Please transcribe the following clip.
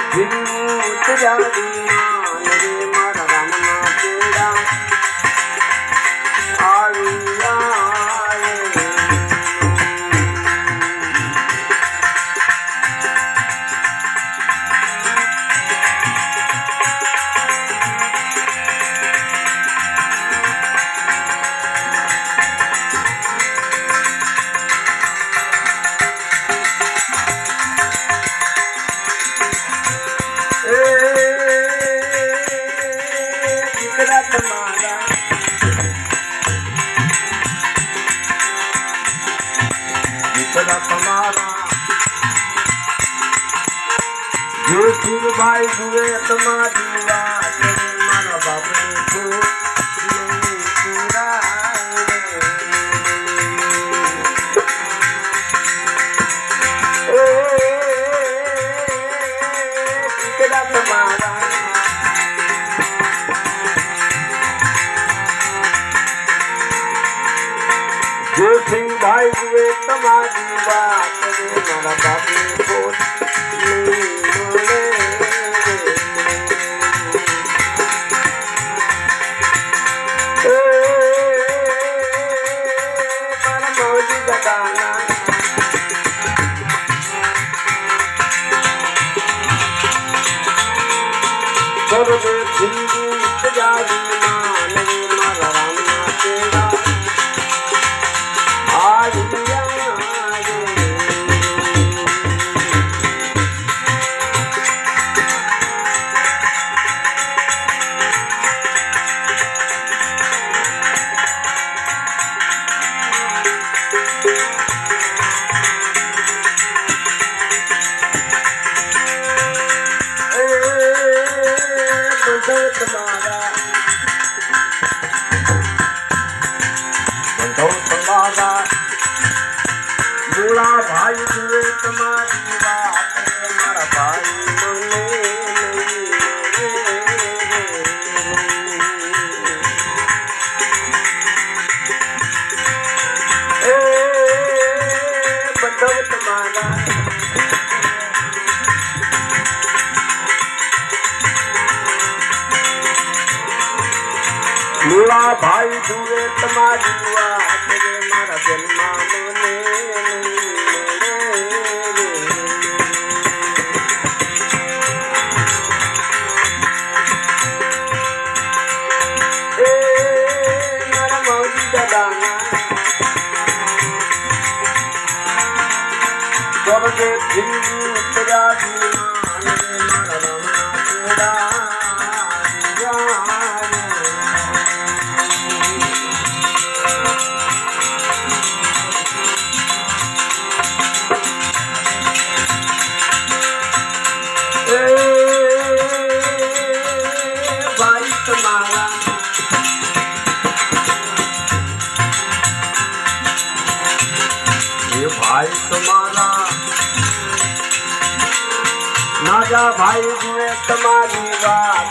ફિરું તજાડી રે મારા રામના તેડા ભાઈ જુએ તમારી વાત મારા બાપને તમારા જોસિંહ ભાઈ જુએ તમારી વાત મારા બાપને ભાઈ જુએ તમારી વાત મારા ભાઈ બધો તમારા મૂળા ભાઈ જુએ તમારી વાત મારા જન્મા भाई तुम्हारा नाजा भाई जुए तुम्हारी बात